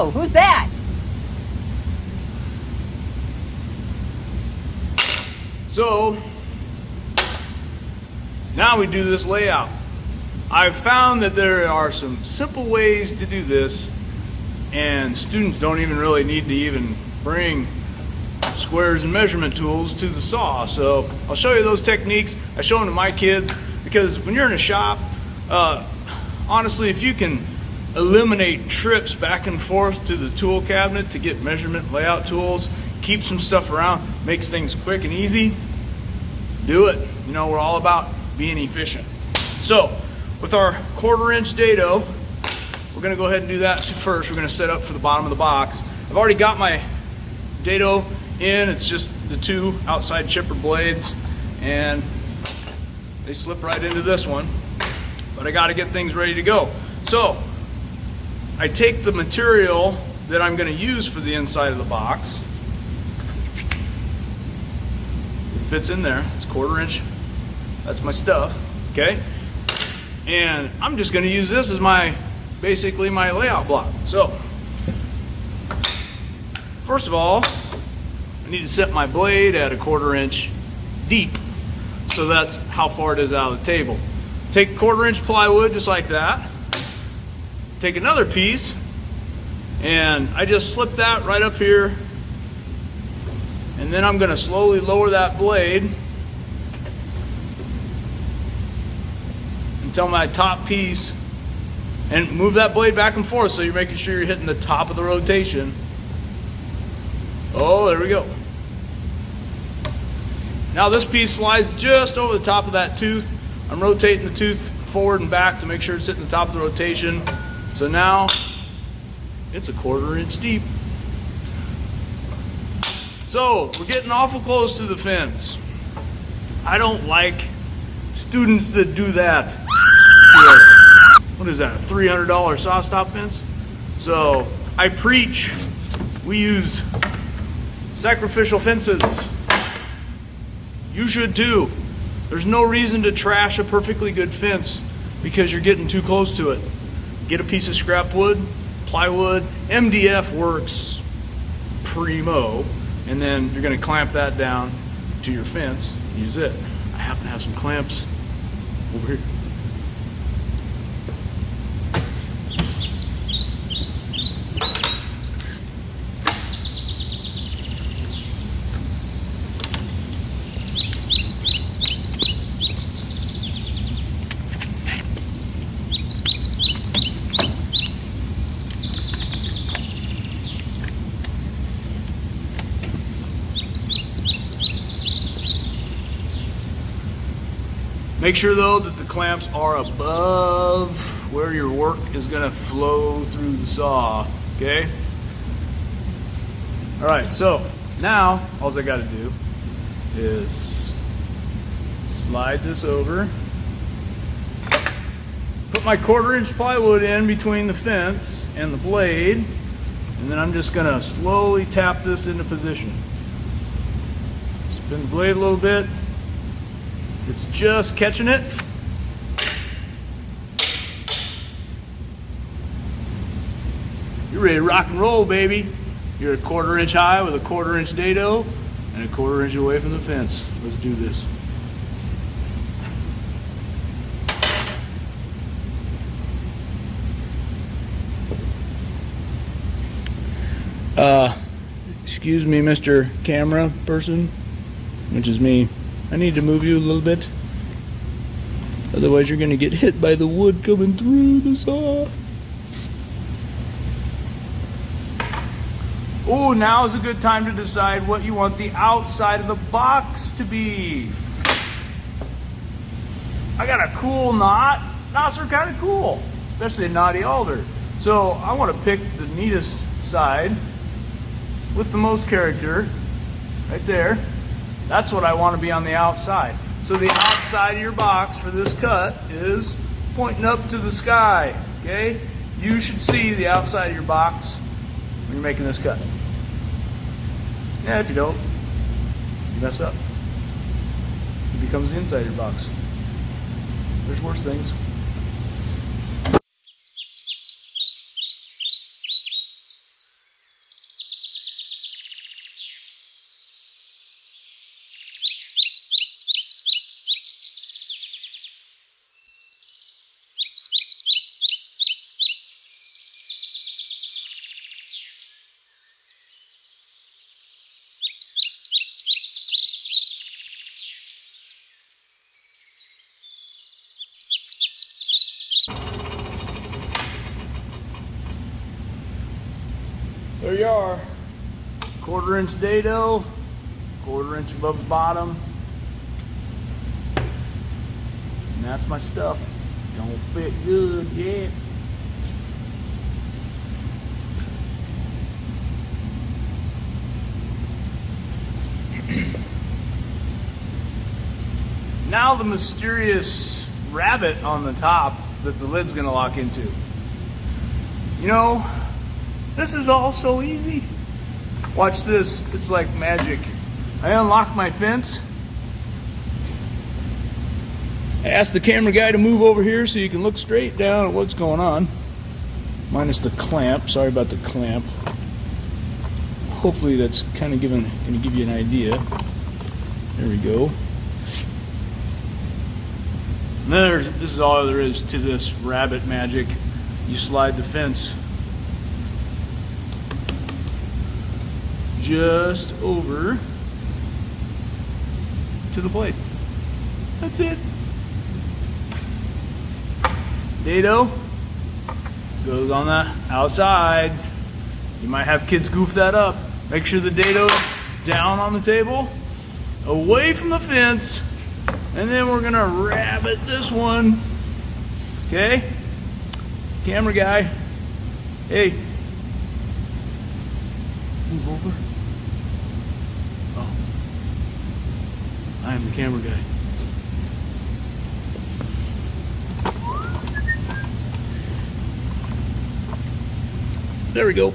Whoa, who's that? So now we do this layout. I've found that there are some simple ways to do this, and students don't even really need to even bring squares and measurement tools to the saw. So I'll show you those techniques. I show them to my kids because when you're in a shop, honestly, if you can eliminate trips back and forth to the tool cabinet to get measurement layout tools, keep some stuff around, makes things quick and easy, do it. You know, we're all about being efficient. So with our 1/4 inch dado, we're gonna go ahead and do that first. We're gonna set up for the bottom of the box. I've already got my dado in. It's just the 2 outside chipper blades, and they slip right into this one. But I gotta get things ready to go. So I take the material that I'm gonna use for the inside of the box. It fits in there. It's 1/4 inch. That's my stuff, okay? And I'm just gonna use this as basically my layout block. So, first of all, I need to set my blade at 1/4 inch deep. So that's how far it is out of the table. Take 1/4 inch plywood just like that. Take another piece, and I just slip that right up here. And then I'm gonna slowly lower that blade until my top piece, and move that blade back and forth so you're making sure you're hitting the top of the rotation. Oh, there we go. Now this piece slides just over the top of that tooth. I'm rotating the tooth forward and back to make sure it's hitting the top of the rotation. So now it's 1/4 inch deep. So we're getting awful close to the fence. I don't like students that do that. What is that, a $300 saw stop fence? So I preach we use sacrificial fences. You should too. There's no reason to trash a perfectly good fence because you're getting too close to it. Get a piece of scrap wood, plywood, MDF works primo, and then you're gonna clamp that down to your fence, use it. I happen to have some clamps over here. Make sure though that the clamps are above where your work is gonna flow through the saw, okay? All right, so now all I gotta do is slide this over, put my 1/4 inch plywood in between the fence and the blade, and then I'm just gonna slowly tap this into position. Spin the blade a little bit. It's just catching it. You're ready to rock and roll, baby. You're a 1/4 inch high with a 1/4 inch dado and a 1/4 inch away from the fence. Let's do this. Excuse me, Mr. Camera person, which is me. I need to move you a little bit. Otherwise you're gonna get hit by the wood coming through the saw. Oh, now is a good time to decide what you want the outside of the box to be. I got a cool knot. Knots are kind of cool, especially a knotty alder. So I want to pick the neatest side with the most character, right there. That's what I want to be on the outside. So the outside of your box for this cut is pointing up to the sky, okay? You should see the outside of your box when you're making this cut. Yeah, if you don't, you mess up. It becomes the inside of your box. There's worse things. there you are. 1/4 inch dado, 1/4 inch above the bottom. And that's my stuff. Don't fit good yet. Now the mysterious rabbet on the top that the lid's gonna lock into. You know, this is all so easy. Watch this, it's like magic. I unlock my fence. I asked the camera guy to move over here so you can look straight down at what's going on. Minus the clamp, sorry about the clamp. Hopefully that's kind of gonna give you an idea. There we go. And then this is all there is to this rabbet magic. You slide the fence just over to the blade. That's it. Dado goes on the outside. You might have kids goof that up. Make sure the dado's down on the table, away from the fence, and then we're gonna rabbet this one. Okay? Camera guy, hey, move over. Oh, I am the camera guy. There we go.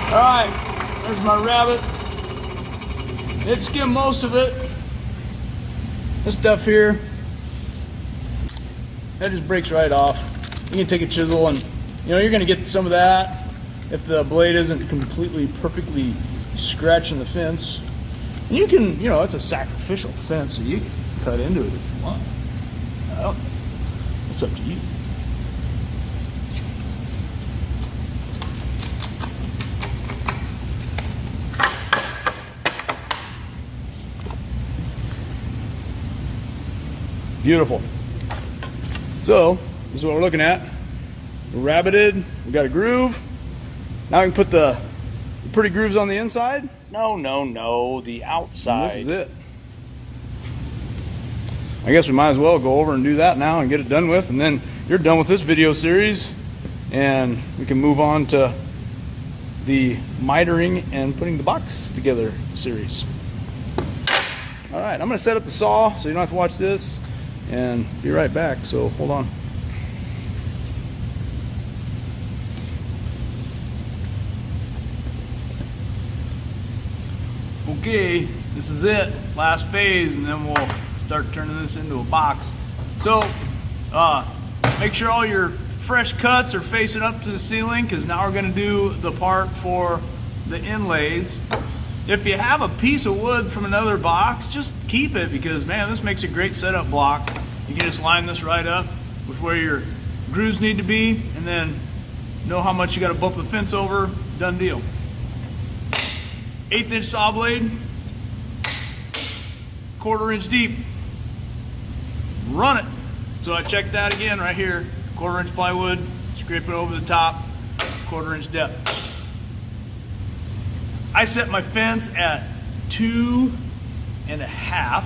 All right, there's my rabbet. It skimmed most of it. This stuff here, that just breaks right off. You can take a chisel and, you know, you're gonna get some of that if the blade isn't completely perfectly scratching the fence. And you can, you know, it's a sacrificial fence, so you can cut into it if you want. Well, it's up to you. Beautiful. So, this is what we're looking at. We're rabbeted, we got a groove. Now we can put the pretty grooves on the inside. No, the outside. And this is it. I guess we might as well go over and do that now and get it done with, and then you're done with this video series, and we can move on to the mitering and putting the box together series. All right, I'm gonna set up the saw so you don't have to watch this, and be right back, so hold on. Okay, this is it, last phase, and then we'll start turning this into a box. So, make sure all your fresh cuts are facing up to the ceiling, because now we're gonna do the part for the inlays. If you have a piece of wood from another box, just keep it, because man, this makes a great setup block. You can just line this right up with where your grooves need to be, and then know how much you got to bump the fence over. Done deal. 1/8 inch saw blade, 1/4 inch deep. Run it. So I checked that again right here. 1/4 inch plywood, scrape it over the top, 1/4 inch depth. I set my fence at 2.5.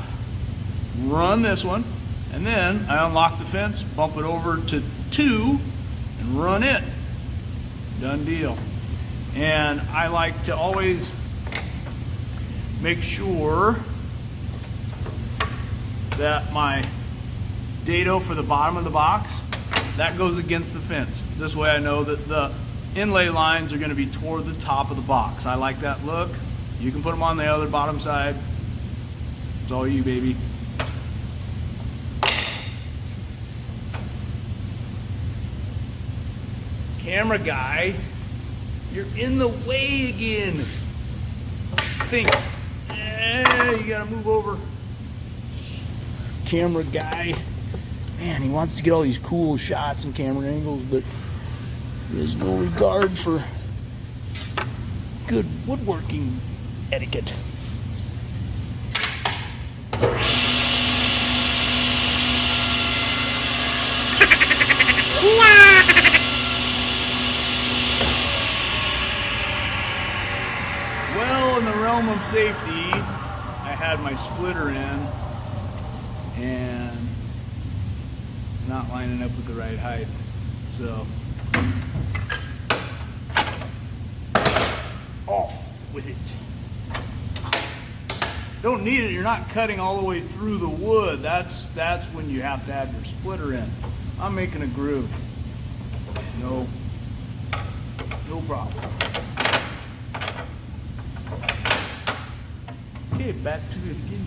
Run this one, and then I unlock the fence, bump it over to 2, and run it. Done deal. And I like to always make sure that my dado for the bottom of the box, that goes against the fence. This way I know that the inlay lines are going to be toward the top of the box. I like that look. You can put them on the other bottom side. It's all you, baby. Camera guy, you're in the way again. think, you gotta move over. Camera guy, man, he wants to get all these cool shots and camera angles, but he has no regard for good woodworking etiquette. Well, in the realm of safety, I had my splitter in, and it's not lining up with the right height. So, off with it. Don't need it, you're not cutting all the way through the wood. That's when you have to have your splitter in. I'm making a groove. No problem. Okay, back to it again.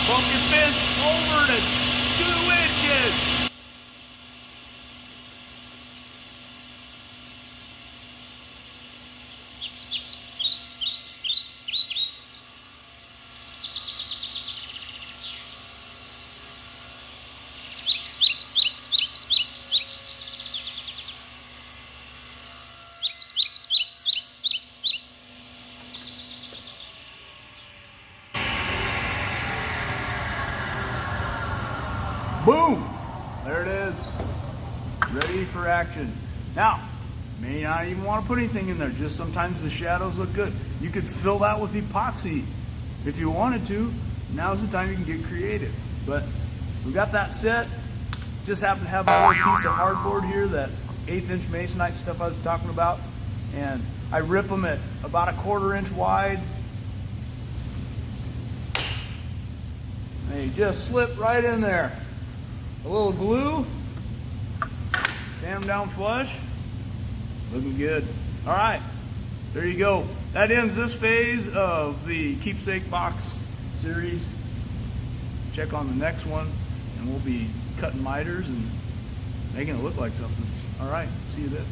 Bump your fence over to 2 inches. Boom! There it is. Ready for action. Now, you may not even want to put anything in there. Just sometimes the shadows look good. You could fill that with epoxy if you wanted to. Now's the time you can get creative. But we got that set. Just happen to have my little piece of hardboard here, that 1/8 inch masonite stuff I was talking about. And I rip them at about 1/4 inch wide. They just slip right in there. A little glue, sand them down flush, looking good. All right, there you go. That ends this phase of the Keepsake Box series. Check on the next one, and we'll be cutting miters and making it look like something. All right, see you then.